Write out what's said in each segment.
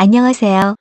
안녕하세요.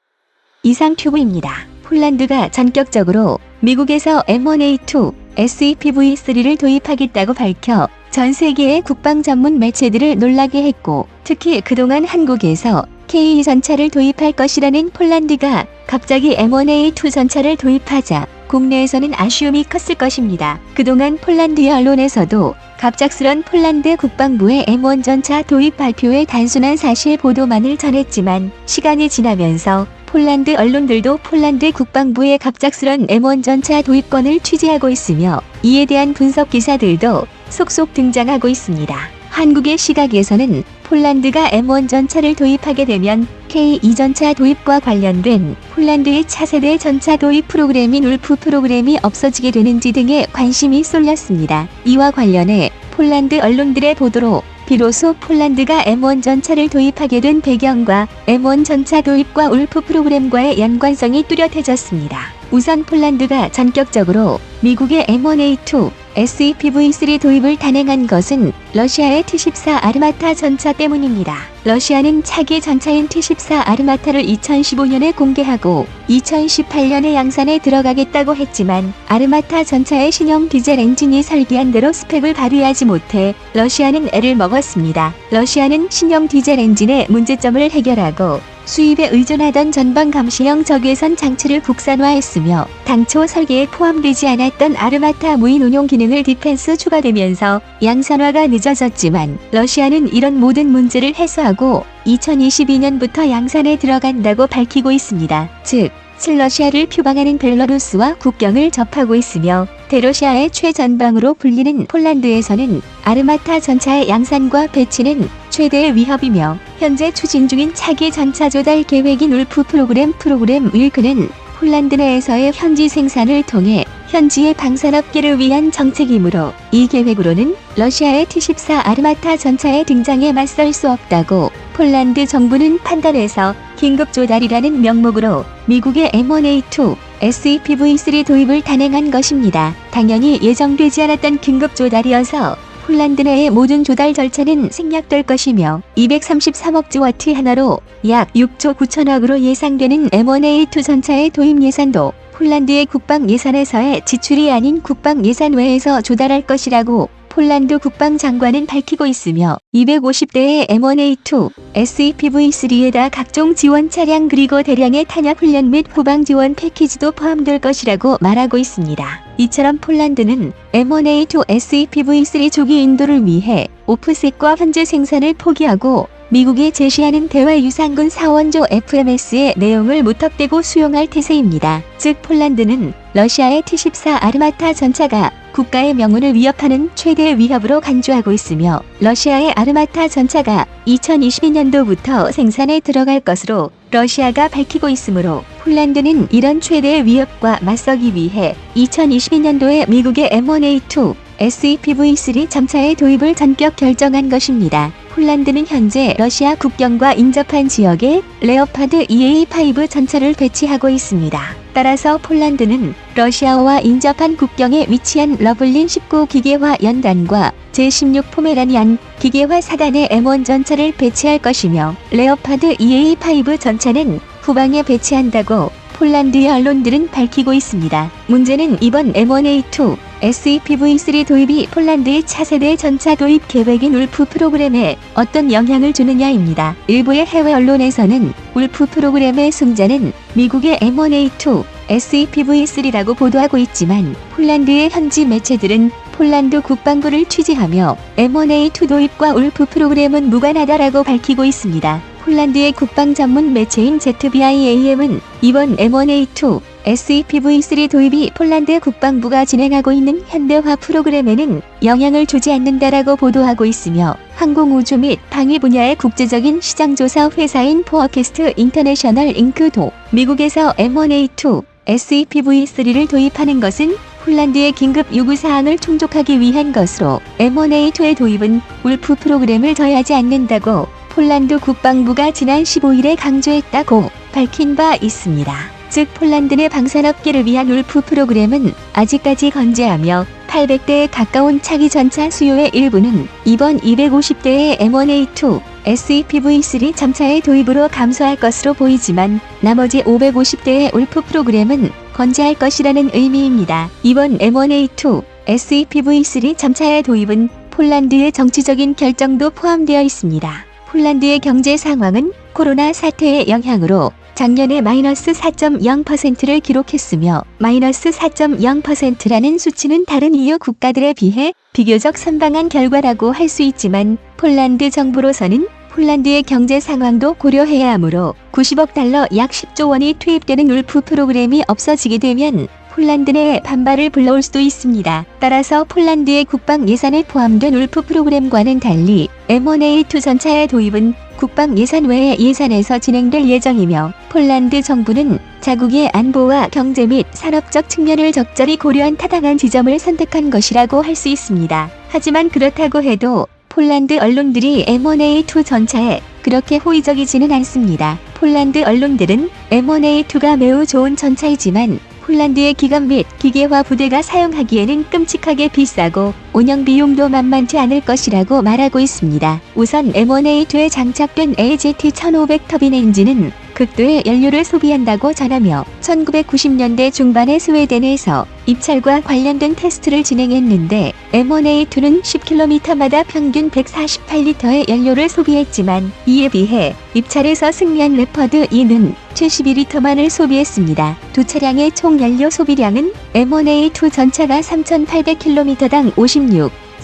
이상튜브입니다. 폴란드가 전격적으로 미국에서 M1A2 SEPV3를 도입하겠다고 밝혀 전 세계의 국방 전문 매체들을 놀라게 했고, 특히 그동안 한국에서 K2 전차를 도입할 것이라는 폴란드가 갑자기 M1A2 전차를 도입하자 국내에서는 아쉬움이 컸을 것입니다. 그동안 폴란드의 언론에서도 갑작스런 폴란드 국방부의 M1 전차 도입 발표의 단순한 사실 보도만을 전했지만, 시간이 지나면서 폴란드 언론들도 폴란드 국방부의 갑작스런 M1 전차 도입권을 취재하고 있으며, 이에 대한 분석 기사들도 속속 등장하고 있습니다. 한국의 시각에서는 폴란드가 M1 전차를 도입하게 되면 K2 전차 도입과 관련된 폴란드의 차세대 전차 도입 프로그램인 울프 프로그램이 없어지게 되는지 등에 관심이 쏠렸습니다. 이와 관련해 폴란드 언론들의 보도로 비로소 폴란드가 M1 전차를 도입하게 된 배경과 M1 전차 도입과 울프 프로그램과의 연관성이 뚜렷해졌습니다. 우선 폴란드가 전격적으로 미국의 M1A2 SEPV3 도입을 단행한 것은 러시아의 T-14 아르마타 전차 때문입니다. 러시아는 차기 전차인 T-14 아르마타를 2015년에 공개하고 2018년에 양산에 들어가겠다고 했지만, 아르마타 전차의 신형 디젤 엔진이 설계한 대로 스펙을 발휘하지 못해 러시아는 애를 먹었습니다. 러시아는 신형 디젤 엔진의 문제점을 해결하고 수입에 의존하던 전방 감시형 적외선 장치를 국산화했으며, 당초 설계에 포함되지 않았던 아르마타 무인 운용 기능을 디펜스 추가되면서 양산화가 늦어졌지만, 러시아는 이런 모든 문제를 해소하고 2022년부터 양산에 들어간다고 밝히고 있습니다. 즉, 친러시아를 표방하는 벨라루스와 국경을 접하고 있으며, 대러시아의 최전방으로 불리는 폴란드에서는 아르마타 전차의 양산과 배치는 최대의 위협이며, 현재 추진 중인 차기 전차 조달 계획인 울프 프로그램 윌크는 폴란드 내에서의 현지 생산을 통해 현지의 방산업계를 위한 정책이므로, 이 계획으로는 러시아의 T-14 아르마타 전차의 등장에 맞설 수 없다고 폴란드 정부는 판단해서 긴급 조달이라는 명목으로 미국의 M1A2 SEPV3 도입을 단행한 것입니다. 당연히 예정되지 않았던 긴급 조달이어서 폴란드 내의 모든 조달 절차는 생략될 것이며, 233억 지워트 하나로 약 6조 9천억으로 예상되는 M1A2 전차의 도입 예산도 폴란드의 국방 예산에서의 지출이 아닌 국방 예산 외에서 조달할 것이라고 폴란드 국방장관은 밝히고 있으며, 250대의 M1A2 SEPV3에다 각종 지원 차량 그리고 대량의 탄약 훈련 및 후방 지원 패키지도 포함될 것이라고 말하고 있습니다. 이처럼 폴란드는 M1A2 SEPV3 조기 인도를 위해 오프셋과 현재 생산을 포기하고 미국이 제시하는 대외 유산군 사원조 FMS의 내용을 무턱대고 수용할 태세입니다. 즉, 폴란드는 러시아의 T-14 아르마타 전차가 국가의 명운을 위협하는 최대의 위협으로 간주하고 있으며, 러시아의 아르마타 전차가 2022년도부터 생산에 들어갈 것으로 러시아가 밝히고 있으므로, 폴란드는 이런 최대의 위협과 맞서기 위해 2022년도에 미국의 M1A2 SEPV3 전차의 도입을 전격 결정한 것입니다. 폴란드는 현재 러시아 국경과 인접한 지역에 레오파드 EA5 전차를 배치하고 있습니다. 따라서 폴란드는 러시아와 인접한 국경에 위치한 러블린 19 기계화 연단과 제16 포메라니안 기계화 사단의 M1 전차를 배치할 것이며, 레오파드 EA5 전차는 후방에 배치한다고 폴란드의 언론들은 밝히고 있습니다. 문제는 이번 M1A2 SEPV3 도입이 폴란드의 차세대 전차 도입 계획인 울프 프로그램에 어떤 영향을 주느냐입니다. 일부의 해외 언론에서는 울프 프로그램의 승자는 미국의 M1A2 SEPV3라고 보도하고 있지만, 폴란드의 현지 매체들은 폴란드 국방부를 취재하며 M1A2 도입과 울프 프로그램은 무관하다라고 밝히고 있습니다. 폴란드의 국방 전문 매체인 ZBIAM은 이번 M1A2 SEPV3 도입이 폴란드 국방부가 진행하고 있는 현대화 프로그램에는 영향을 주지 않는다라고 보도하고 있으며, 항공우주 및 방위 분야의 국제적인 시장조사 회사인 포어캐스트 인터내셔널 잉크도 미국에서 M1A2 SEPV3를 도입하는 것은 폴란드의 긴급 요구사항을 충족하기 위한 것으로, M1A2의 도입은 울프 프로그램을 저해하지 않는다고 폴란드 국방부가 지난 15일에 강조했다고 밝힌 바 있습니다. 즉, 폴란드 내 방산업계를 위한 울프 프로그램은 아직까지 건재하며 800대에 가까운 차기 전차 수요의 일부는 이번 250대의 M1A2 SEPv3 전차의 도입으로 감소할 것으로 보이지만 나머지 550대의 울프 프로그램은 건재할 것이라는 의미입니다. 이번 M1A2 SEPv3 전차의 도입은 폴란드의 정치적인 결정도 포함되어 있습니다. 폴란드의 경제 상황은 코로나 사태의 영향으로 작년에 마이너스 4.0%를 기록했으며 마이너스 4.0%라는 수치는 다른 EU 국가들에 비해 비교적 선방한 결과라고 할 수 있지만 폴란드 정부로서는 폴란드의 경제 상황도 고려해야 하므로 90억 달러 약 10조 원이 투입되는 울프 프로그램이 없어지게 되면 폴란드 내에 반발을 불러올 수도 있습니다. 따라서 폴란드의 국방 예산에 포함된 울프 프로그램과는 달리 M1A2 전차의 도입은 국방 예산 외의 예산에서 진행될 예정이며 폴란드 정부는 자국의 안보와 경제 및 산업적 측면을 적절히 고려한 타당한 지점을 선택한 것이라고 할 수 있습니다. 하지만 그렇다고 해도 폴란드 언론들이 M1A2 전차에 그렇게 호의적이지는 않습니다. 폴란드 언론들은 M1A2가 매우 좋은 전차이지만 폴란드의 기갑 및 기계화 부대가 사용하기에는 끔찍하게 비싸고 운영 비용도 만만치 않을 것이라고 말하고 있습니다. 우선 M1A2에 장착된 AZT-1500 터빈 엔진은 극도의 연료를 소비한다고 전하며 1990년대 중반에 스웨덴에서 입찰과 관련된 테스트를 진행했는데 M1A2는 10km마다 평균 148리터의 연료를 소비했지만 이에 비해 입찰에서 승리한 레퍼드 2는 72리터만을 소비했습니다. 두 차량의 총 연료 소비량은 M1A2 전차가 3,800km당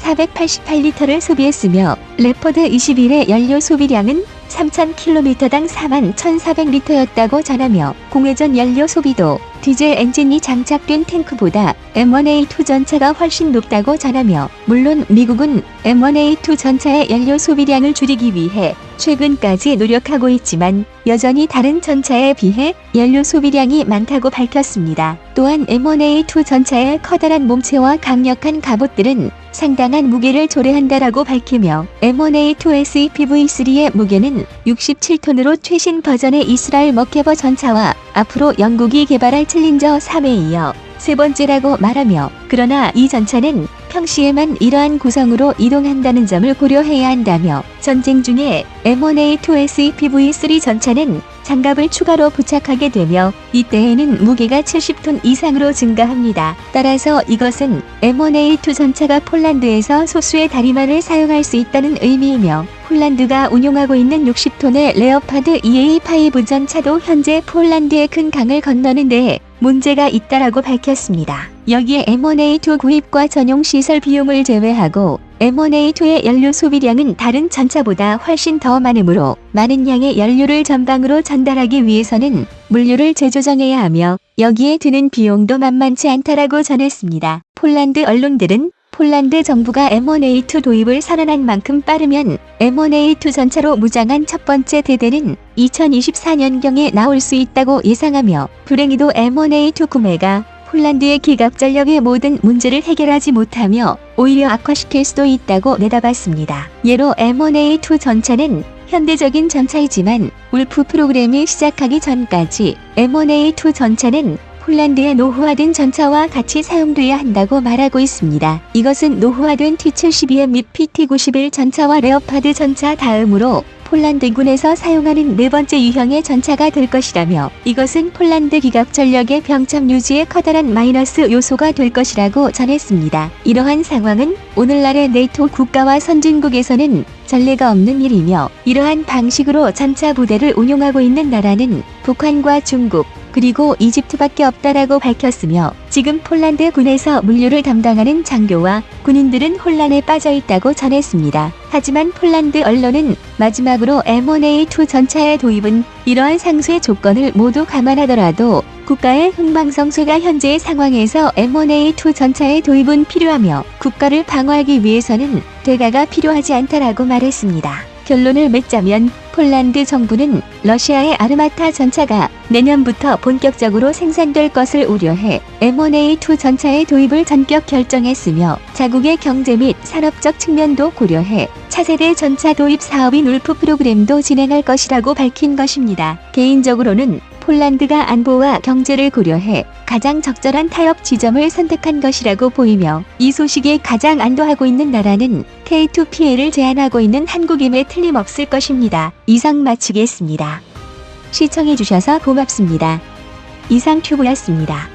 488리터를 소비했으며 레퍼드 21의 연료 소비량은 3,000km당 41,400리터였다고 전하며 공회전 연료 소비도 디젤 엔진이 장착된 탱크보다 M1A2 전차가 훨씬 높다고 전하며 물론 미국은 M1A2 전차의 연료 소비량을 줄이기 위해 최근까지 노력하고 있지만 여전히 다른 전차에 비해 연료 소비량이 많다고 밝혔습니다. 또한 M1A2 전차의 커다란 몸체와 강력한 갑옷들은 상당한 무게를 초래한다라고 밝히며 M1A2 SEPv3의 무게는 67톤으로 최신 버전의 이스라엘 머케버 전차와 앞으로 영국이 개발할 챌린저 3에 이어 세 번째라고 말하며 그러나 이 전차는 평시에만 이러한 구성으로 이동한다는 점을 고려해야 한다며 전쟁 중에 M1A2 SEPv3 전차는 장갑을 추가로 부착하게 되며 이때에는 무게가 70톤 이상으로 증가합니다. 따라서 이것은 M1A2 전차가 폴란드에서 소수의 다리만을 사용할 수 있다는 의미이며 폴란드가 운용하고 있는 60톤의 레오파드 EA5 전차도 현재 폴란드의 큰 강을 건너는 데에 문제가 있다라고 밝혔습니다. 여기에 M1A2 구입과 전용 시설 비용을 제외하고 M1A2의 연료 소비량은 다른 전차보다 훨씬 더 많으므로 많은 양의 연료를 전방으로 전달하기 위해서는 물류를 재조정해야 하며 여기에 드는 비용도 만만치 않다라고 전했습니다. 폴란드 언론들은 폴란드 정부가 M1A2 도입을 선언한 만큼 빠르면 M1A2 전차로 무장한 첫 번째 대대는 2024년경에 나올 수 있다고 예상하며 불행히도 M1A2 구매가 폴란드의 기갑 전력의 모든 문제를 해결하지 못하며 오히려 악화시킬 수도 있다고 내다봤습니다. 예로 M1A2 전차는 현대적인 전차이지만 울프 프로그램이 시작하기 전까지 M1A2 전차는 폴란드의 노후화된 전차와 같이 사용돼야 한다고 말하고 있습니다. 이것은 노후화된 T-72M 및 PT-91 전차와 레오파드 전차 다음으로 폴란드군에서 사용하는 네 번째 유형의 전차가 될 것이라며 이것은 폴란드 기갑 전력의 병참 유지에 커다란 마이너스 요소가 될 것이라고 전했습니다. 이러한 상황은 오늘날의 네이토 국가와 선진국에서는 전례가 없는 일이며 이러한 방식으로 전차 부대를 운용하고 있는 나라는 북한과 중국 그리고 이집트밖에 없다라고 밝혔으며 지금 폴란드 군에서 물류를 담당하는 장교와 군인들은 혼란에 빠져 있다고 전했습니다. 하지만 폴란드 언론은 마지막으로 M1A2 전차의 도입은 이러한 상수의 조건을 모두 감안하더라도 국가의 흥망성쇠가 현재의 상황에서 M1A2 전차의 도입은 필요하며 국가를 방어하기 위해서는 대가가 필요하지 않다라고 말했습니다. 결론을 맺자면 폴란드 정부는 러시아의 아르마타 전차가 내년부터 본격적으로 생산될 것을 우려해 M1A2 전차의 도입을 전격 결정했으며 자국의 경제 및 산업적 측면도 고려해 차세대 전차 도입 사업인 울프 프로그램도 진행할 것이라고 밝힌 것입니다. 개인적으로는 폴란드가 안보와 경제를 고려해 가장 적절한 타협 지점을 선택한 것이라고 보이며 이 소식에 가장 안도하고 있는 나라는 K2PL을 제안하고 있는 한국임에 틀림없을 것입니다. 이상 마치겠습니다. 시청해주셔서 고맙습니다. 이상튜브였습니다.